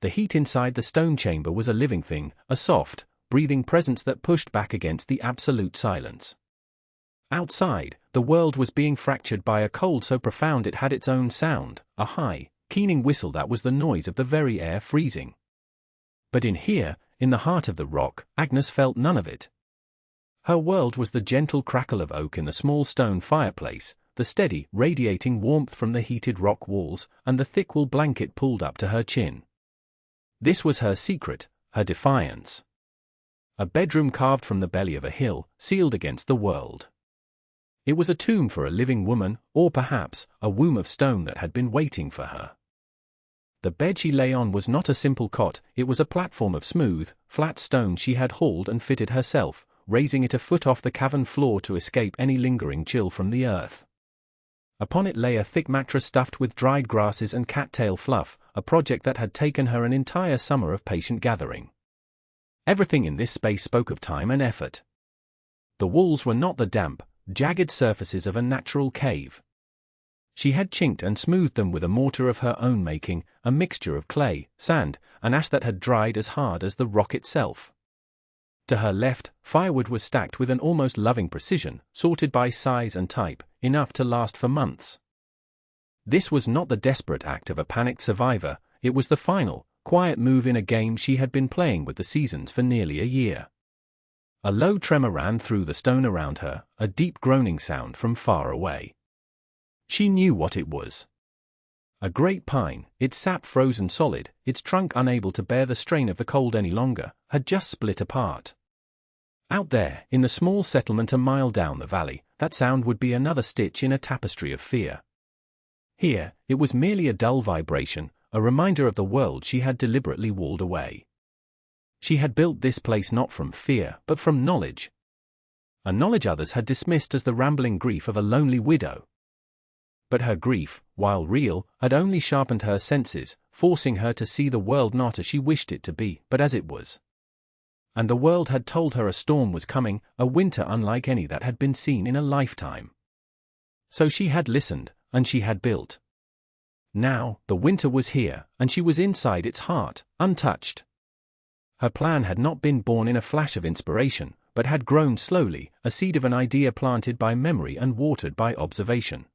The heat inside the stone chamber was a living thing, a soft, breathing presence that pushed back against the absolute silence. Outside, the world was being fractured by a cold so profound it had its own sound, a high, keening whistle that was the noise of the very air freezing. But in here, in the heart of the rock, Agnes felt none of it. Her world was the gentle crackle of oak in the small stone fireplace, the steady, radiating warmth from the heated rock walls, and the thick wool blanket pulled up to her chin. This was her secret, her defiance. A bedroom carved from the belly of a hill, sealed against the world. It was a tomb for a living woman, or perhaps, a womb of stone that had been waiting for her. The bed she lay on was not a simple cot, it was a platform of smooth, flat stone she had hauled and fitted herself, raising it a foot off the cavern floor to escape any lingering chill from the earth. Upon it lay a thick mattress stuffed with dried grasses and cattail fluff, a project that had taken her an entire summer of patient gathering. Everything in this space spoke of time and effort. The walls were not the damp, jagged surfaces of a natural cave. She had chinked and smoothed them with a mortar of her own making, a mixture of clay, sand, and ash that had dried as hard as the rock itself. To her left, firewood was stacked with an almost loving precision, sorted by size and type, enough to last for months. This was not the desperate act of a panicked survivor, it was the final, quiet move in a game she had been playing with the seasons for nearly a year. A low tremor ran through the stone around her, a deep groaning sound from far away. She knew what it was. A great pine, its sap frozen solid, its trunk unable to bear the strain of the cold any longer, had just split apart. Out there, in the small settlement a mile down the valley, that sound would be another stitch in a tapestry of fear. Here, it was merely a dull vibration, a reminder of the world she had deliberately walled away. She had built this place not from fear, but from knowledge. A knowledge others had dismissed as the rambling grief of a lonely widow. But her grief, while real, had only sharpened her senses, forcing her to see the world not as she wished it to be, but as it was. And the world had told her a storm was coming, a winter unlike any that had been seen in a lifetime. So she had listened, and she had built. Now, the winter was here, and she was inside its heart, untouched. Her plan had not been born in a flash of inspiration, but had grown slowly, a seed of an idea planted by memory and watered by observation.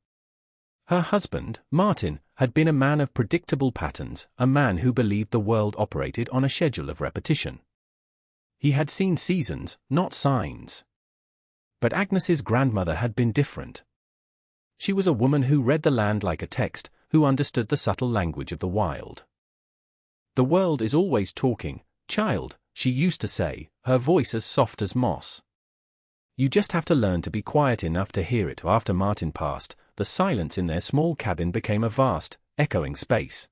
Her husband, Martin, had been a man of predictable patterns, a man who believed the world operated on a schedule of repetition. He had seen seasons, not signs. But Agnes's grandmother had been different. She was a woman who read the land like a text, who understood the subtle language of the wild. "The world is always talking, child," she used to say, her voice as soft as moss. "You just have to learn to be quiet enough to hear it." After Martin passed, the silence in their small cabin became a vast, echoing space.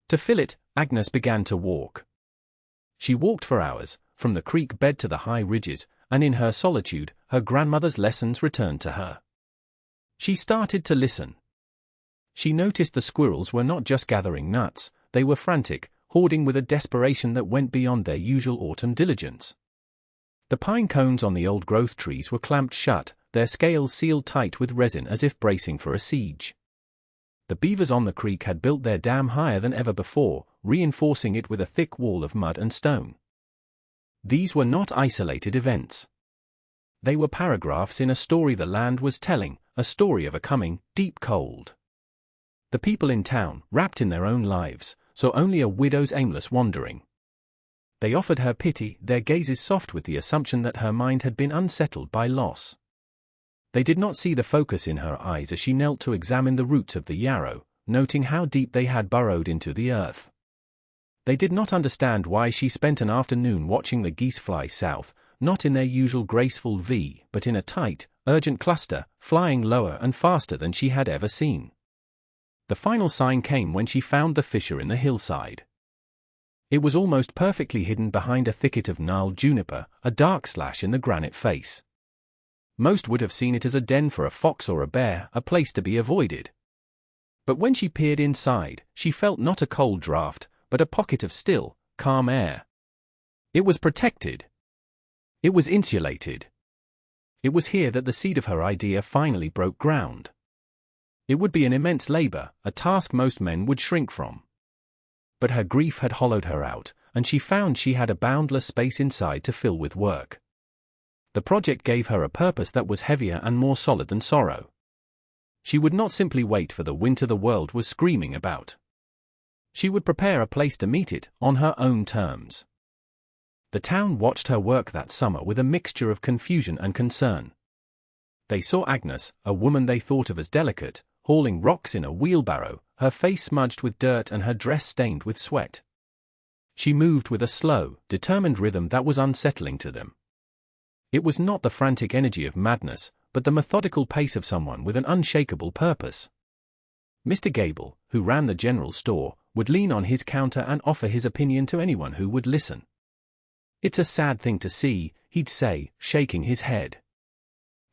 To fill it, Agnes began to walk. She walked for hours, from the creek bed to the high ridges, and in her solitude, her grandmother's lessons returned to her. She started to listen. She noticed the squirrels were not just gathering nuts, they were frantic, hoarding with a desperation that went beyond their usual autumn diligence. The pine cones on the old-growth trees were clamped shut, their scales sealed tight with resin as if bracing for a siege. The beavers on the creek had built their dam higher than ever before, reinforcing it with a thick wall of mud and stone. These were not isolated events. They were paragraphs in a story the land was telling, a story of a coming, deep cold. The people in town, wrapped in their own lives, saw only a widow's aimless wandering. They offered her pity, their gazes soft with the assumption that her mind had been unsettled by loss. They did not see the focus in her eyes as she knelt to examine the roots of the yarrow, noting how deep they had burrowed into the earth. They did not understand why she spent an afternoon watching the geese fly south, not in their usual graceful V, but in a tight, urgent cluster, flying lower and faster than she had ever seen. The final sign came when she found the fissure in the hillside. It was almost perfectly hidden behind a thicket of gnarled juniper, a dark slash in the granite face. Most would have seen it as a den for a fox or a bear, a place to be avoided. But when she peered inside, she felt not a cold draft, but a pocket of still, calm air. It was protected. It was insulated. It was here that the seed of her idea finally broke ground. It would be an immense labor, a task most men would shrink from. but her grief had hollowed her out, and she found she had a boundless space inside to fill with work. The project gave her a purpose that was heavier and more solid than sorrow. She would not simply wait for the winter the world was screaming about. She would prepare a place to meet it, on her own terms. The town watched her work that summer with a mixture of confusion and concern. They saw Agnes, a woman they thought of as delicate, hauling rocks in a wheelbarrow, her face smudged with dirt and her dress stained with sweat. She moved with a slow, determined rhythm that was unsettling to them. It was not the frantic energy of madness, but the methodical pace of someone with an unshakable purpose. Mr. Gable, who ran the general store, would lean on his counter and offer his opinion to anyone who would listen. "It's a sad thing to see," he'd say, shaking his head.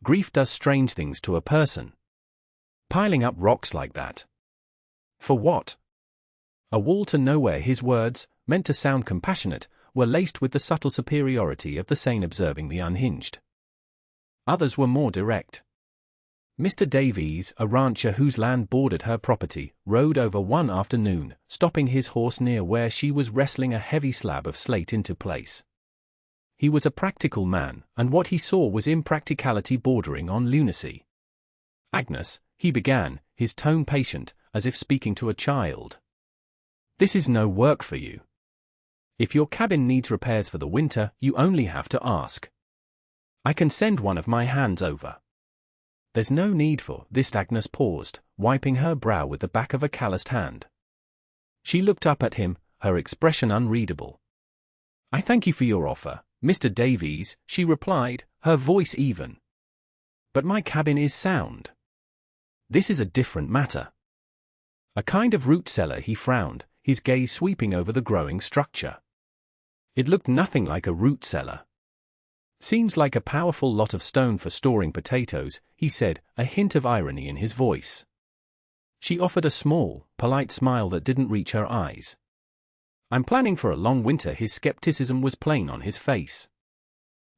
"Grief does strange things to a person. Piling up rocks like that. For what?" A wall to nowhere. His words, meant to sound compassionate, were laced with the subtle superiority of the sane observing the unhinged. Others were more direct. Mr. Davies, a rancher whose land bordered her property, rode over one afternoon, stopping his horse near where she was wrestling a heavy slab of slate into place. He was a practical man, and what he saw was impracticality bordering on lunacy. "Agnes," he began, his tone patient, as if speaking to a child. "This is no work for you. If your cabin needs repairs for the winter, you only have to ask. I can send one of my hands over. There's no need for this." Agnes paused, wiping her brow with the back of a calloused hand. She looked up at him, her expression unreadable. "I thank you for your offer, Mr. Davies," she replied, her voice even. "But my cabin is sound. This is a different matter." "A kind of root cellar," he frowned, his gaze sweeping over the growing structure. It looked nothing like a root cellar. "Seems like a powerful lot of stone for storing potatoes," he said, a hint of irony in his voice. She offered a small, polite smile that didn't reach her eyes. "I'm planning for a long winter." His skepticism was plain on his face.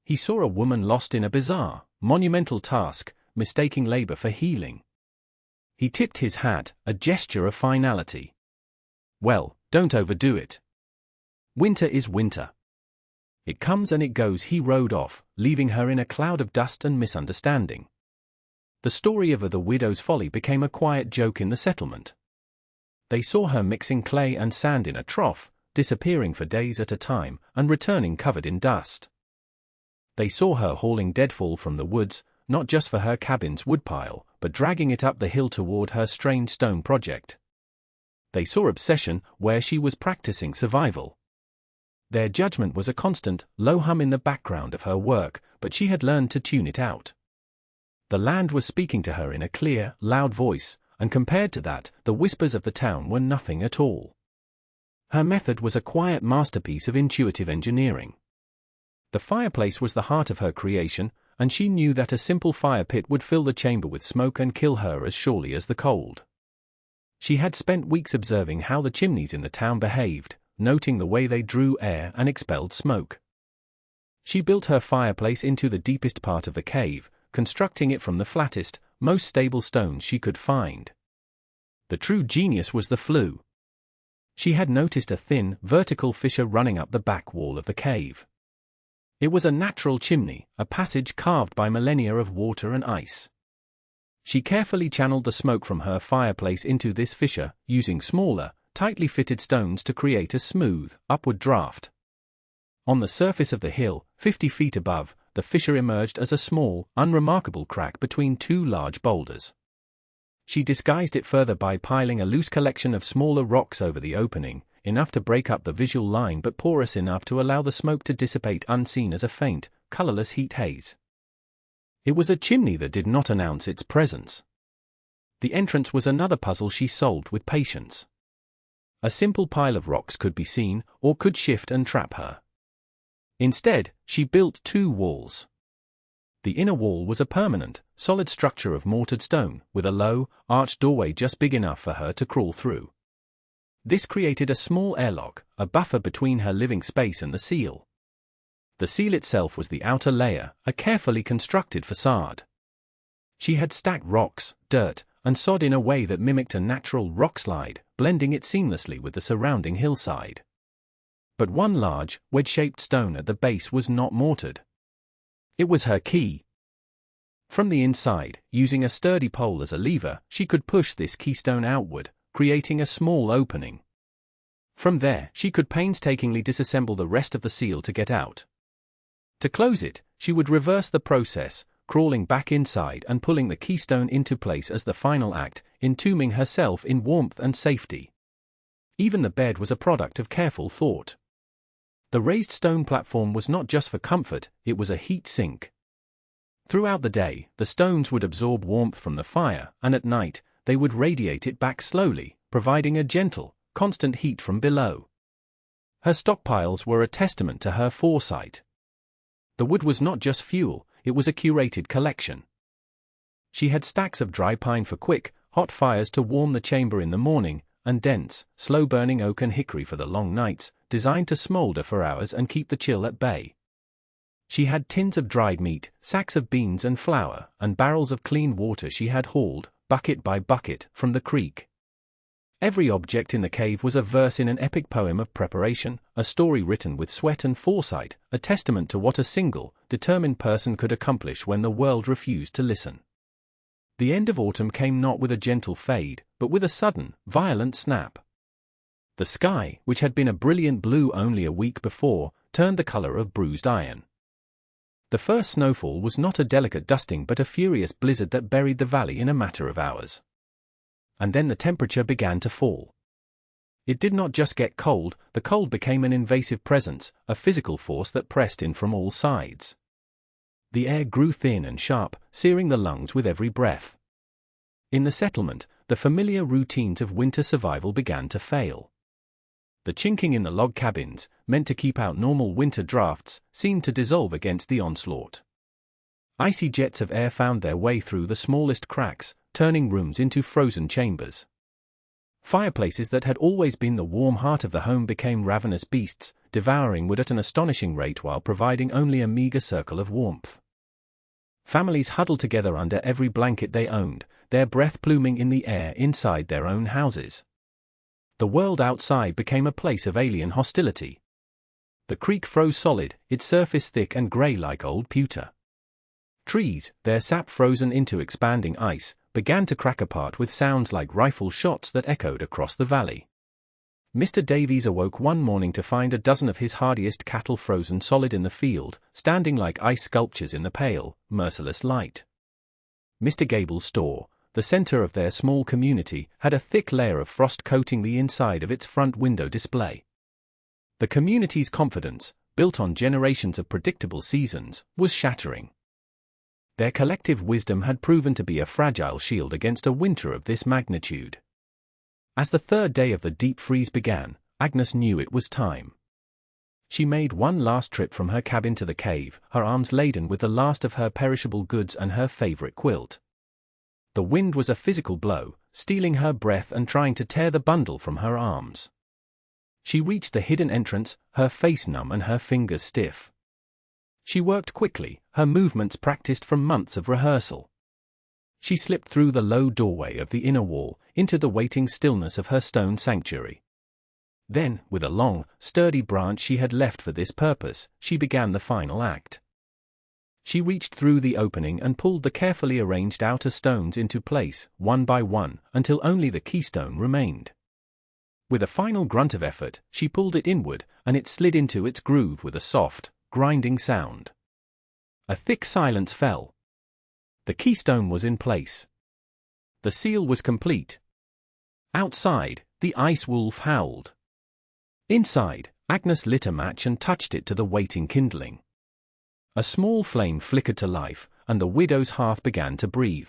He saw a woman lost in a bizarre, monumental task, mistaking labor for healing. He tipped his hat, a gesture of finality. "Well, don't overdo it. Winter is winter. It comes and it goes." He rode off, leaving her in a cloud of dust and misunderstanding. The story of the widow's folly became a quiet joke in the settlement. They saw her mixing clay and sand in a trough, disappearing for days at a time, and returning covered in dust. They saw her hauling deadfall from the woods, not just for her cabin's woodpile, but dragging it up the hill toward her strange stone project. They saw obsession where she was practicing survival. Their judgment was a constant, low hum in the background of her work, but she had learned to tune it out. The land was speaking to her in a clear, loud voice, and compared to that, the whispers of the town were nothing at all. Her method was a quiet masterpiece of intuitive engineering. The fireplace was the heart of her creation, and she knew that a simple fire pit would fill the chamber with smoke and kill her as surely as the cold. She had spent weeks observing how the chimneys in the town behaved, noting the way they drew air and expelled smoke. She built her fireplace into the deepest part of the cave, constructing it from the flattest, most stable stones she could find. The true genius was the flue. She had noticed a thin, vertical fissure running up the back wall of the cave. It was a natural chimney, a passage carved by millennia of water and ice. She carefully channeled the smoke from her fireplace into this fissure, using smaller, tightly fitted stones to create a smooth, upward draft. On the surface of the hill, 50 feet above, the fissure emerged as a small, unremarkable crack between two large boulders. She disguised it further by piling a loose collection of smaller rocks over the opening, enough to break up the visual line but porous enough to allow the smoke to dissipate unseen as a faint, colorless heat haze. It was a chimney that did not announce its presence. The entrance was another puzzle she solved with patience. A simple pile of rocks could be seen, or could shift and trap her. Instead, she built two walls. The inner wall was a permanent, solid structure of mortared stone, with a low, arched doorway just big enough for her to crawl through. This created a small airlock, a buffer between her living space and the seal. The seal itself was the outer layer, a carefully constructed facade. She had stacked rocks, dirt, and sod in a way that mimicked a natural rock slide, blending it seamlessly with the surrounding hillside. But one large, wedge-shaped stone at the base was not mortared. It was her key. From the inside, using a sturdy pole as a lever, she could push this keystone outward, creating a small opening. From there, she could painstakingly disassemble the rest of the seal to get out. To close it, she would reverse the process, crawling back inside and pulling the keystone into place as the final act, entombing herself in warmth and safety. Even the bed was a product of careful thought. The raised stone platform was not just for comfort, it was a heat sink. Throughout the day, the stones would absorb warmth from the fire, and at night, they would radiate it back slowly, providing a gentle, constant heat from below. Her stockpiles were a testament to her foresight. The wood was not just fuel, it was a curated collection. She had stacks of dry pine for quick, hot fires to warm the chamber in the morning, and dense, slow-burning oak and hickory for the long nights, designed to smolder for hours and keep the chill at bay. She had tins of dried meat, sacks of beans and flour, and barrels of clean water she had hauled, bucket by bucket, from the creek. Every object in the cave was a verse in an epic poem of preparation, a story written with sweat and foresight, a testament to what a single, determined person could accomplish when the world refused to listen. The end of autumn came not with a gentle fade, but with a sudden, violent snap. The sky, which had been a brilliant blue only a week before, turned the color of bruised iron. The first snowfall was not a delicate dusting but a furious blizzard that buried the valley in a matter of hours. And then the temperature began to fall. It did not just get cold, the cold became an invasive presence, a physical force that pressed in from all sides. The air grew thin and sharp, searing the lungs with every breath. In the settlement, the familiar routines of winter survival began to fail. The chinking in the log cabins, meant to keep out normal winter drafts, seemed to dissolve against the onslaught. Icy jets of air found their way through the smallest cracks, turning rooms into frozen chambers. Fireplaces that had always been the warm heart of the home became ravenous beasts, devouring wood at an astonishing rate while providing only a meager circle of warmth. Families huddled together under every blanket they owned, their breath pluming in the air inside their own houses. The world outside became a place of alien hostility. The creek froze solid, its surface thick and grey like old pewter. Trees, their sap frozen into expanding ice, began to crack apart with sounds like rifle shots that echoed across the valley. Mr. Davies awoke one morning to find a dozen of his hardiest cattle frozen solid in the field, standing like ice sculptures in the pale, merciless light. Mr. Gable's store, the center of their small community, had a thick layer of frost coating the inside of its front window display. The community's confidence, built on generations of predictable seasons, was shattering. Their collective wisdom had proven to be a fragile shield against a winter of this magnitude. As the third day of the deep freeze began, Agnes knew it was time. She made one last trip from her cabin to the cave, her arms laden with the last of her perishable goods and her favorite quilt. The wind was a physical blow, stealing her breath and trying to tear the bundle from her arms. She reached the hidden entrance, her face numb and her fingers stiff. She worked quickly, her movements practiced from months of rehearsal. She slipped through the low doorway of the inner wall, into the waiting stillness of her stone sanctuary. Then, with a long, sturdy branch she had left for this purpose, she began the final act. She reached through the opening and pulled the carefully arranged outer stones into place, one by one, until only the keystone remained. With a final grunt of effort, she pulled it inward, and it slid into its groove with a soft, grinding sound. A thick silence fell. The keystone was in place. The seal was complete. Outside, the ice wolf howled. Inside, Agnes lit a match and touched it to the waiting kindling. A small flame flickered to life, and the widow's hearth began to breathe.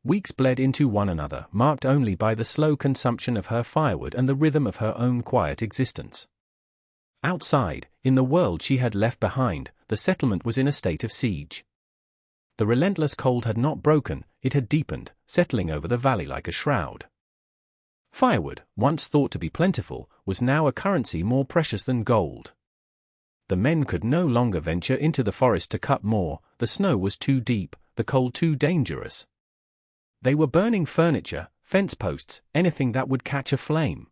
Weeks bled into one another, marked only by the slow consumption of her firewood and the rhythm of her own quiet existence. Outside, in the world she had left behind, the settlement was in a state of siege. The relentless cold had not broken, it had deepened, settling over the valley like a shroud. Firewood, once thought to be plentiful, was now a currency more precious than gold. The men could no longer venture into the forest to cut more, the snow was too deep, the cold too dangerous. They were burning furniture, fence posts, anything that would catch a flame.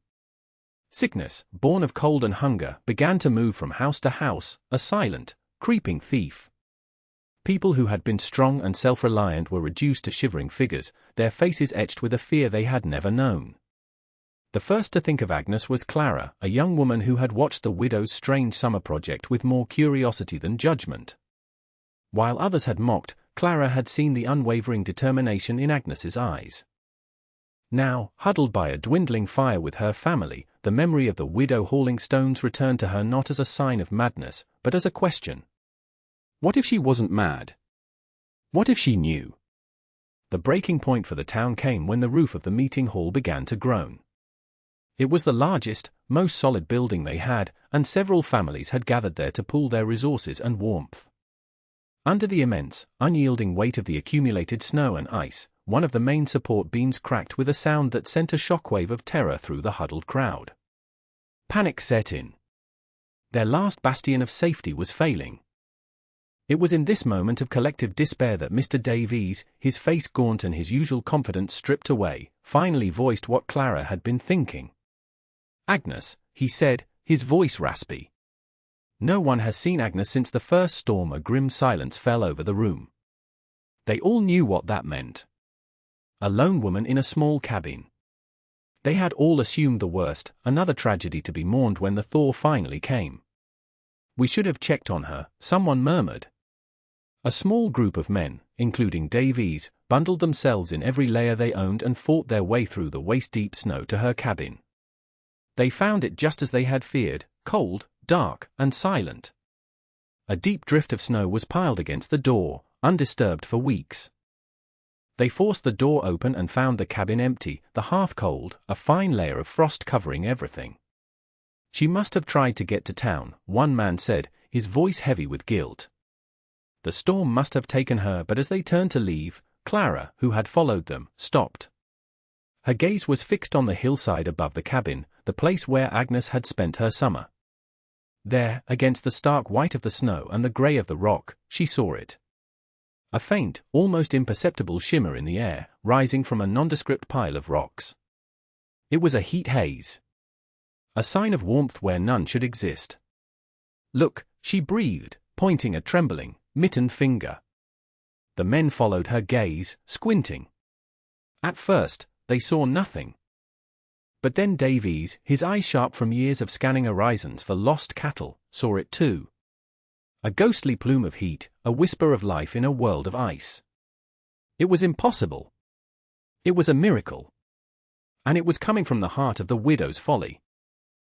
Sickness, born of cold and hunger, began to move from house to house, a silent, creeping thief. People who had been strong and self-reliant were reduced to shivering figures, their faces etched with a fear they had never known. The first to think of Agnes was Clara, a young woman who had watched the widow's strange summer project with more curiosity than judgment. While others had mocked, Clara had seen the unwavering determination in Agnes's eyes. Now, huddled by a dwindling fire with her family, the memory of the widow hauling stones returned to her not as a sign of madness, but as a question. What if she wasn't mad? What if she knew? The breaking point for the town came when the roof of the meeting hall began to groan. It was the largest, most solid building they had, and several families had gathered there to pool their resources and warmth. Under the immense, unyielding weight of the accumulated snow and ice, one of the main support beams cracked with a sound that sent a shockwave of terror through the huddled crowd. Panic set in. Their last bastion of safety was failing. It was in this moment of collective despair that Mr. Davies, his face gaunt and his usual confidence stripped away, finally voiced what Clara had been thinking. "Agnes," he said, his voice raspy. No one has seen Agnes since the first storm. A grim silence fell over the room. They all knew what that meant. A lone woman in a small cabin. They had all assumed the worst, another tragedy to be mourned when the thaw finally came. "We should have checked on her," someone murmured. A small group of men, including Davies, bundled themselves in every layer they owned and fought their way through the waist-deep snow to her cabin. They found it just as they had feared, cold, dark, and silent. A deep drift of snow was piled against the door, undisturbed for weeks. They forced the door open and found the cabin empty, the hearth cold, a fine layer of frost covering everything. "She must have tried to get to town," one man said, his voice heavy with guilt. "The storm must have taken her," but as they turned to leave, Clara, who had followed them, stopped. Her gaze was fixed on the hillside above the cabin, the place where Agnes had spent her summer. There, against the stark white of the snow and the grey of the rock, she saw it. A faint, almost imperceptible shimmer in the air, rising from a nondescript pile of rocks. It was a heat haze. A sign of warmth where none should exist. "Look," she breathed, pointing a trembling, mittened finger. The men followed her gaze, squinting. At first, they saw nothing. But then Davies, his eyes sharp from years of scanning horizons for lost cattle, saw it too. A ghostly plume of heat, a whisper of life in a world of ice. It was impossible. It was a miracle. And it was coming from the heart of the widow's folly.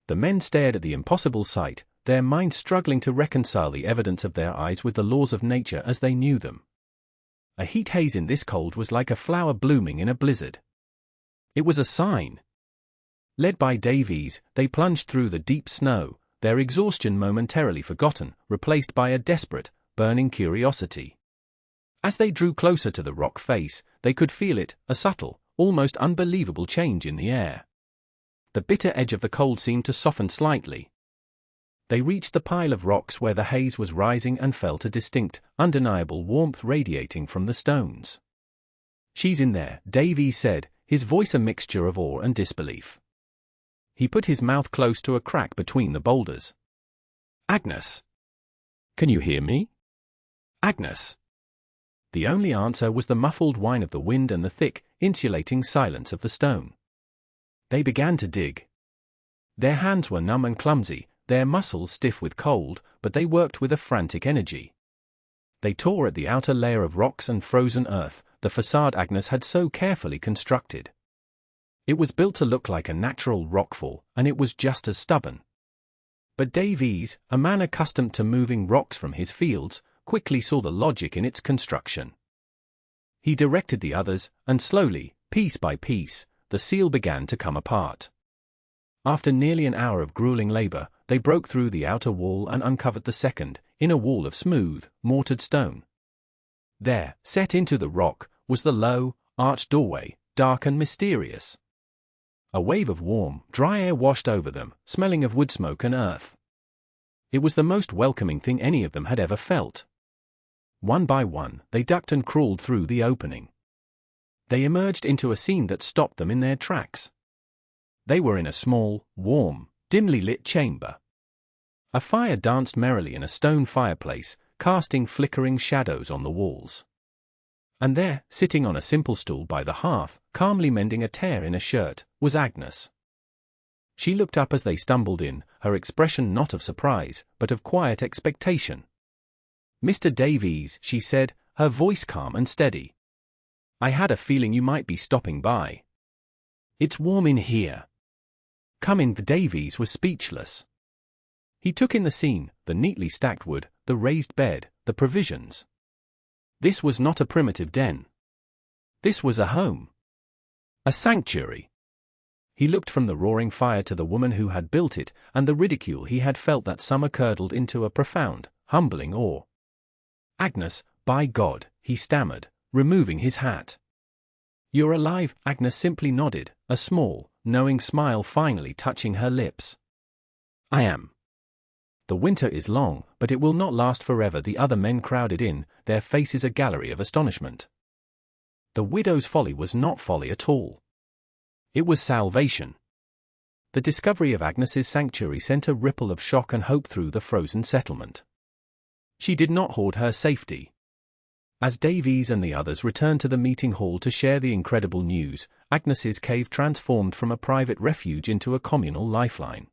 The men stared at the impossible sight, their minds struggling to reconcile the evidence of their eyes with the laws of nature as they knew them. A heat haze in this cold was like a flower blooming in a blizzard. It was a sign. Led by Davies, they plunged through the deep snow, their exhaustion momentarily forgotten, replaced by a desperate, burning curiosity. As they drew closer to the rock face, they could feel it, a subtle, almost unbelievable change in the air. The bitter edge of the cold seemed to soften slightly. They reached the pile of rocks where the haze was rising and felt a distinct, undeniable warmth radiating from the stones. "She's in there," Davies said, his voice a mixture of awe and disbelief. He put his mouth close to a crack between the boulders. "Agnes! Can you hear me? Agnes!" The only answer was the muffled whine of the wind and the thick, insulating silence of the stone. They began to dig. Their hands were numb and clumsy, their muscles stiff with cold, but they worked with a frantic energy. They tore at the outer layer of rocks and frozen earth, the facade Agnes had so carefully constructed. It was built to look like a natural rockfall, and it was just as stubborn. But Davies, a man accustomed to moving rocks from his fields, quickly saw the logic in its construction. He directed the others, and slowly, piece by piece, the seal began to come apart. After nearly an hour of grueling labor, they broke through the outer wall and uncovered the second, inner wall of smooth, mortared stone. There, set into the rock, was the low, arched doorway, dark and mysterious. A wave of warm, dry air washed over them, smelling of wood smoke and earth. It was the most welcoming thing any of them had ever felt. One by one, they ducked and crawled through the opening. They emerged into a scene that stopped them in their tracks. They were in a small, warm, dimly lit chamber. A fire danced merrily in a stone fireplace, casting flickering shadows on the walls. And there, sitting on a simple stool by the hearth, calmly mending a tear in a shirt, was Agnes. She looked up as they stumbled in, her expression not of surprise, but of quiet expectation. "Mr. Davies," she said, her voice calm and steady. "I had a feeling you might be stopping by. It's warm in here. Come in." The Davies was speechless. He took in the scene, the neatly stacked wood, the raised bed, the provisions. This was not a primitive den. This was a home. A sanctuary. He looked from the roaring fire to the woman who had built it, and the ridicule he had felt that summer curdled into a profound, humbling awe. "Agnes, by God," he stammered, removing his hat. "You're alive?" Agnes simply nodded, a small, knowing smile finally touching her lips. "I am. The winter is long, but it will not last forever." The other men crowded in, their faces a gallery of astonishment. The widow's folly was not folly at all. It was salvation. The discovery of Agnes's sanctuary sent a ripple of shock and hope through the frozen settlement. She did not hoard her safety. As Davies and the others returned to the meeting hall to share the incredible news, Agnes's cave transformed from a private refuge into a communal lifeline.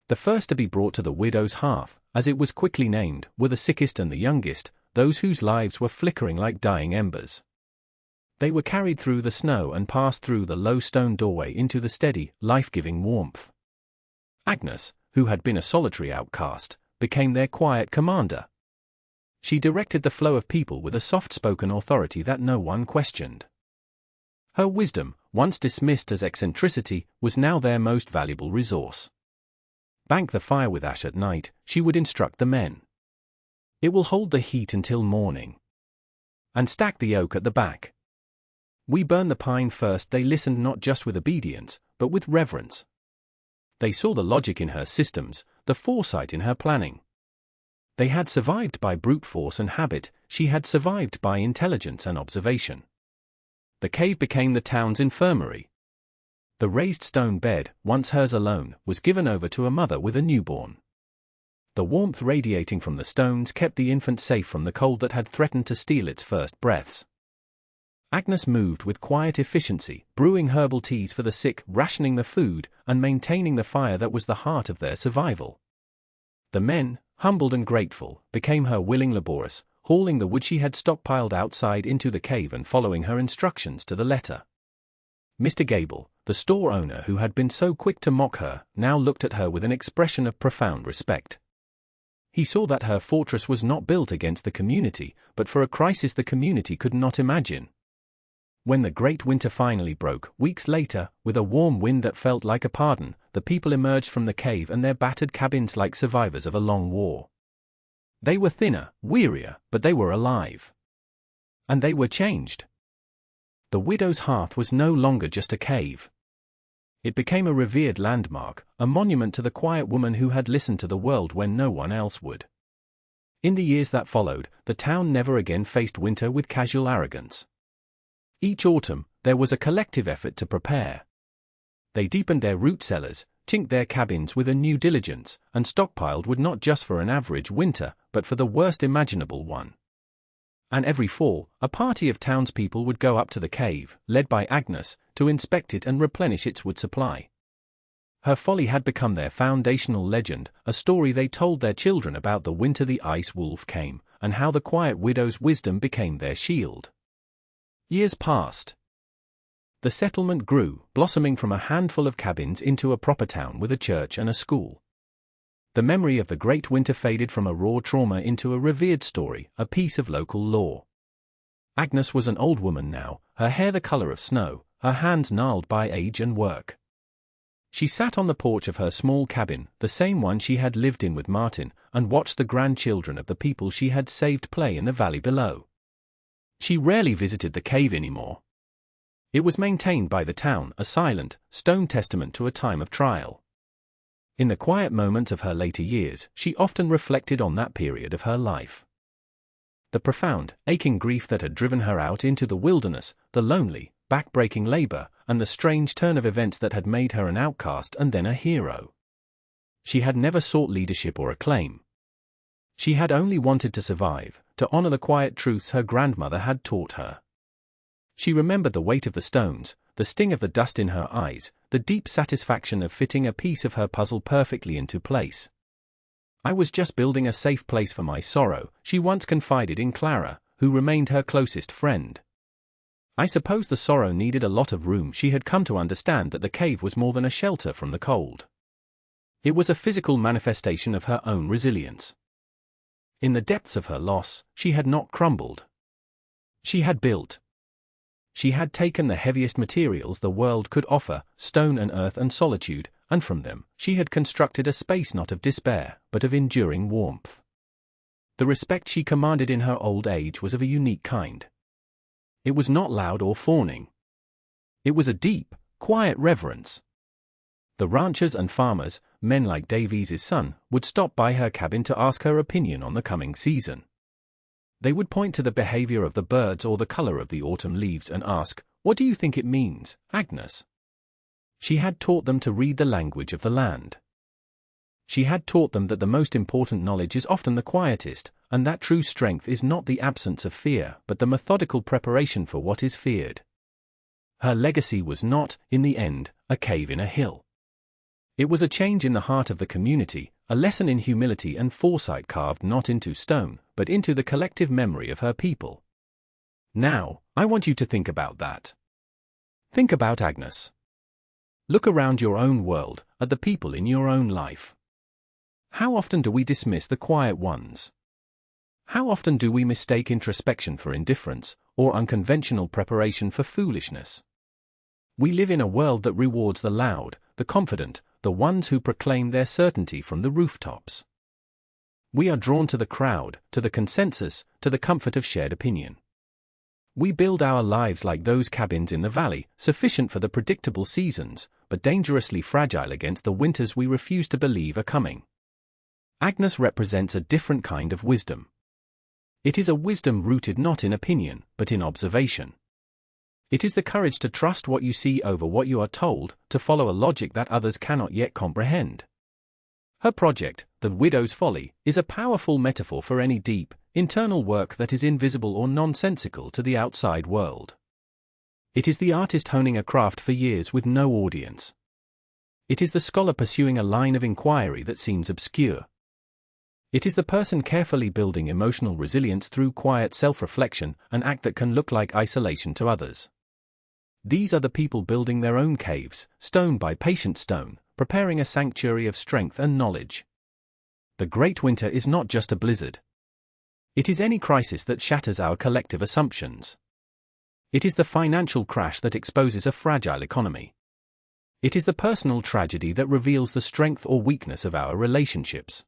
The first to be brought to the widow's hearth, as it was quickly named, were the sickest and the youngest, those whose lives were flickering like dying embers. They were carried through the snow and passed through the low stone doorway into the steady, life-giving warmth. Agnes, who had been a solitary outcast, became their quiet commander. She directed the flow of people with a soft-spoken authority that no one questioned. Her wisdom, once dismissed as eccentricity, was now their most valuable resource. "Bank the fire with ash at night," she would instruct the men. "It will hold the heat until morning. And stack the oak at the back. We burn the pine first." They listened not just with obedience, but with reverence. They saw the logic in her systems, the foresight in her planning. They had survived by brute force and habit, she had survived by intelligence and observation. The cave became the town's infirmary. The raised stone bed, once hers alone, was given over to a mother with a newborn. The warmth radiating from the stones kept the infant safe from the cold that had threatened to steal its first breaths. Agnes moved with quiet efficiency, brewing herbal teas for the sick, rationing the food, and maintaining the fire that was the heart of their survival. The men, humbled and grateful, became her willing laborers, hauling the wood she had stockpiled outside into the cave and following her instructions to the letter. Mr. Gable, the store owner who had been so quick to mock her, now looked at her with an expression of profound respect. He saw that her fortress was not built against the community, but for a crisis the community could not imagine. When the great winter finally broke, weeks later, with a warm wind that felt like a pardon, the people emerged from the cave and their battered cabins like survivors of a long war. They were thinner, wearier, but they were alive. And they were changed. The widow's hearth was no longer just a cave. It became a revered landmark, a monument to the quiet woman who had listened to the world when no one else would. In the years that followed, the town never again faced winter with casual arrogance. Each autumn, there was a collective effort to prepare. They deepened their root cellars, chinked their cabins with a new diligence, and stockpiled wood not just for an average winter, but for the worst imaginable one. And every fall, a party of townspeople would go up to the cave, led by Agnes, to inspect it and replenish its wood supply. Her folly had become their foundational legend, a story they told their children about the winter the ice wolf came, and how the quiet widow's wisdom became their shield. Years passed. The settlement grew, blossoming from a handful of cabins into a proper town with a church and a school. The memory of the great winter faded from a raw trauma into a revered story, a piece of local lore. Agnes was an old woman now, her hair the color of snow, her hands gnarled by age and work. She sat on the porch of her small cabin, the same one she had lived in with Martin, and watched the grandchildren of the people she had saved play in the valley below. She rarely visited the cave anymore. It was maintained by the town, a silent, stone testament to a time of trial. In the quiet moments of her later years, she often reflected on that period of her life. The profound, aching grief that had driven her out into the wilderness, the lonely, back-breaking labor, and the strange turn of events that had made her an outcast and then a hero. She had never sought leadership or acclaim. She had only wanted to survive, to honor the quiet truths her grandmother had taught her. She remembered the weight of the stones, the sting of the dust in her eyes, the deep satisfaction of fitting a piece of her puzzle perfectly into place. "I was just building a safe place for my sorrow," she once confided in Clara, who remained her closest friend. I suppose the sorrow needed a lot of room. She had come to understand that the cave was more than a shelter from the cold. It was a physical manifestation of her own resilience. In the depths of her loss, she had not crumbled. She had built. She had taken the heaviest materials the world could offer, stone and earth and solitude, and from them, she had constructed a space not of despair, but of enduring warmth. The respect she commanded in her old age was of a unique kind. It was not loud or fawning. It was a deep, quiet reverence. The ranchers and farmers, men like Davies' son, would stop by her cabin to ask her opinion on the coming season. They would point to the behavior of the birds or the color of the autumn leaves and ask, "What do you think it means, Agnes?" She had taught them to read the language of the land. She had taught them that the most important knowledge is often the quietest, and that true strength is not the absence of fear, but the methodical preparation for what is feared. Her legacy was not, in the end, a cave in a hill. It was a change in the heart of the community, a lesson in humility and foresight carved not into stone, but into the collective memory of her people. Now, I want you to think about that. Think about Agnes. Look around your own world, at the people in your own life. How often do we dismiss the quiet ones? How often do we mistake introspection for indifference, or unconventional preparation for foolishness? We live in a world that rewards the loud, the confident, the ones who proclaim their certainty from the rooftops. We are drawn to the crowd, to the consensus, to the comfort of shared opinion. We build our lives like those cabins in the valley, sufficient for the predictable seasons, but dangerously fragile against the winters we refuse to believe are coming. Agnes represents a different kind of wisdom. It is a wisdom rooted not in opinion, but in observation. It is the courage to trust what you see over what you are told, to follow a logic that others cannot yet comprehend. Her project, The Widow's Folly, is a powerful metaphor for any deep, internal work that is invisible or nonsensical to the outside world. It is the artist honing a craft for years with no audience. It is the scholar pursuing a line of inquiry that seems obscure. It is the person carefully building emotional resilience through quiet self-reflection, an act that can look like isolation to others. These are the people building their own caves, stone by patient stone, preparing a sanctuary of strength and knowledge. The great winter is not just a blizzard. It is any crisis that shatters our collective assumptions. It is the financial crash that exposes a fragile economy. It is the personal tragedy that reveals the strength or weakness of our relationships.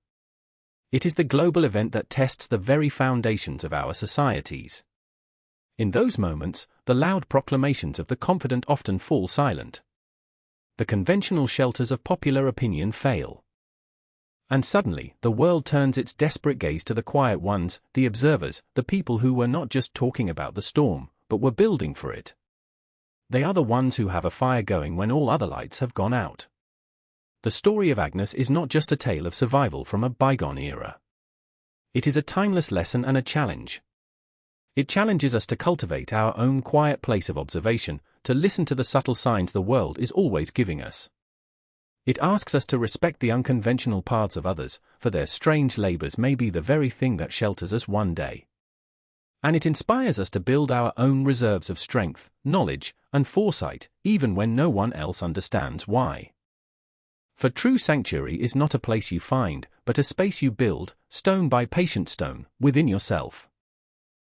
It is the global event that tests the very foundations of our societies. In those moments, the loud proclamations of the confident often fall silent. The conventional shelters of popular opinion fail. And suddenly, the world turns its desperate gaze to the quiet ones, the observers, the people who were not just talking about the storm, but were building for it. They are the ones who have a fire going when all other lights have gone out. The story of Agnes is not just a tale of survival from a bygone era. It is a timeless lesson and a challenge. It challenges us to cultivate our own quiet place of observation, to listen to the subtle signs the world is always giving us. It asks us to respect the unconventional paths of others, for their strange labors may be the very thing that shelters us one day. And it inspires us to build our own reserves of strength, knowledge, and foresight, even when no one else understands why. For true sanctuary is not a place you find, but a space you build, stone by patient stone, within yourself.